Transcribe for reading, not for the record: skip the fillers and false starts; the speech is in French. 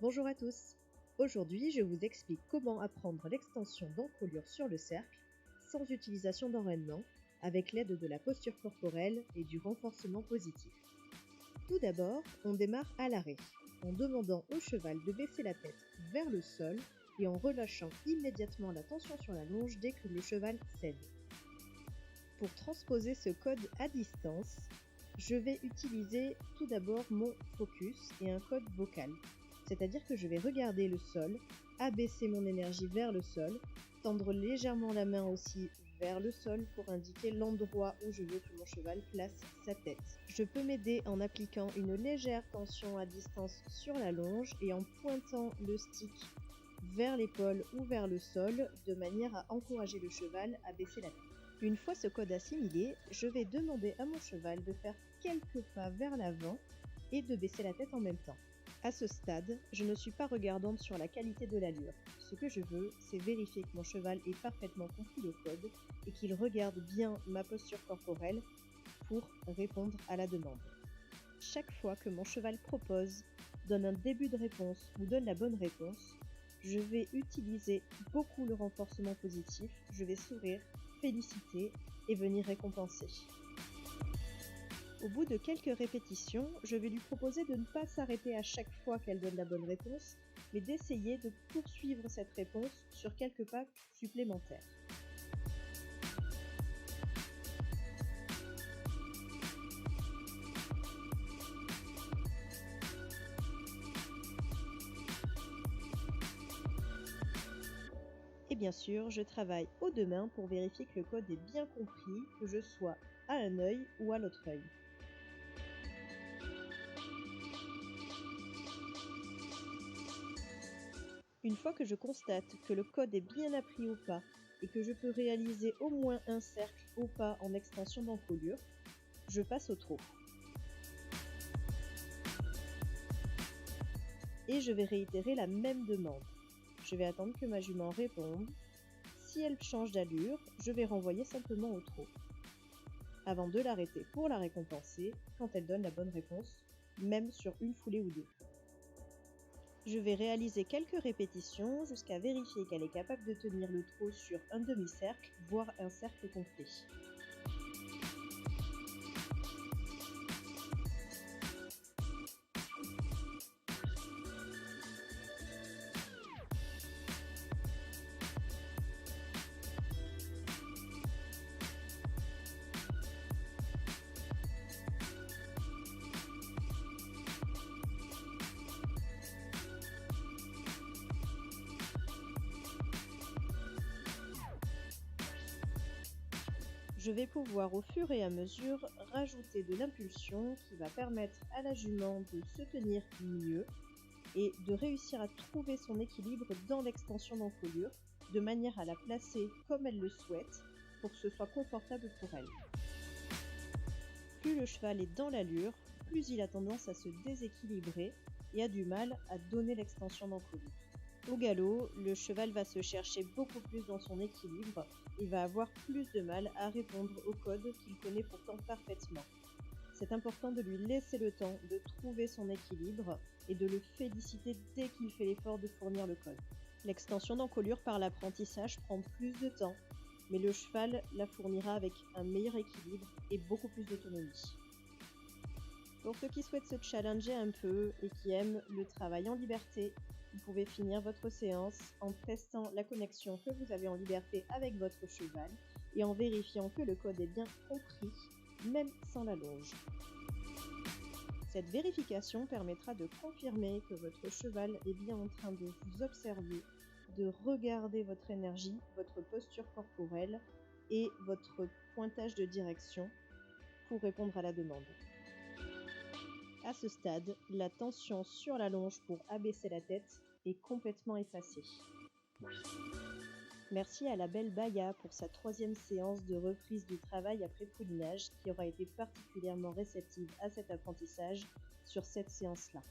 Bonjour à tous. Aujourd'hui, je vous explique comment apprendre l'extension d'encolure sur le cercle sans utilisation d'enraînement avec l'aide de la posture corporelle et du renforcement positif. Tout d'abord, on démarre à l'arrêt en demandant au cheval de baisser la tête vers le sol et en relâchant immédiatement la tension sur la longe dès que le cheval cède. Pour transposer ce code à distance, je vais utiliser tout d'abord mon focus et un code vocal. C'est-à-dire que je vais regarder le sol, abaisser mon énergie vers le sol, tendre légèrement la main aussi vers le sol pour indiquer l'endroit où je veux que mon cheval place sa tête. Je peux m'aider en appliquant une légère tension à distance sur la longe et en pointant le stick vers l'épaule ou vers le sol de manière à encourager le cheval à baisser la tête. Une fois ce code assimilé, je vais demander à mon cheval de faire quelques pas vers l'avant et de baisser la tête en même temps. À ce stade, je ne suis pas regardante sur la qualité de l'allure. Ce que je veux, c'est vérifier que mon cheval ait parfaitement compris le code et qu'il regarde bien ma posture corporelle pour répondre à la demande. Chaque fois que mon cheval propose, donne un début de réponse ou donne la bonne réponse, je vais utiliser beaucoup le renforcement positif, je vais sourire, féliciter et venir récompenser. Au bout de quelques répétitions, je vais lui proposer de ne pas s'arrêter à chaque fois qu'elle donne la bonne réponse, mais d'essayer de poursuivre cette réponse sur quelques pas supplémentaires. Et bien sûr, je travaille aux deux mains pour vérifier que le code est bien compris, que je sois à un œil ou à l'autre œil. Une fois que je constate que le code est bien appris au pas et que je peux réaliser au moins un cercle au pas en extension d'encolure, je passe au trot. Et je vais réitérer la même demande. Je vais attendre que ma jument réponde. Si elle change d'allure, je vais renvoyer simplement au trot, avant de l'arrêter pour la récompenser quand elle donne la bonne réponse, même sur une foulée ou deux. Je vais réaliser quelques répétitions jusqu'à vérifier qu'elle est capable de tenir le trot sur un demi-cercle, voire un cercle complet. Je vais pouvoir au fur et à mesure rajouter de l'impulsion qui va permettre à la jument de se tenir mieux et de réussir à trouver son équilibre dans l'extension d'encolure de manière à la placer comme elle le souhaite pour que ce soit confortable pour elle. Plus le cheval est dans l'allure, plus il a tendance à se déséquilibrer et a du mal à donner l'extension d'encolure. Au galop, le cheval va se chercher beaucoup plus dans son équilibre et va avoir plus de mal à répondre au code qu'il connaît pourtant parfaitement. C'est important de lui laisser le temps de trouver son équilibre et de le féliciter dès qu'il fait l'effort de fournir le code. L'extension d'encolure par l'apprentissage prend plus de temps, mais le cheval la fournira avec un meilleur équilibre et beaucoup plus d'autonomie. Pour ceux qui souhaitent se challenger un peu et qui aiment le travail en liberté, vous pouvez finir votre séance en testant la connexion que vous avez en liberté avec votre cheval et en vérifiant que le code est bien compris, même sans la longe. Cette vérification permettra de confirmer que votre cheval est bien en train de vous observer, de regarder votre énergie, votre posture corporelle et votre pointage de direction pour répondre à la demande. À ce stade, la tension sur la longe pour abaisser la tête est complètement effacée. Merci à la belle Baya pour sa 3e séance de reprise du travail après poulinage qui aura été particulièrement réceptive à cet apprentissage sur cette séance-là.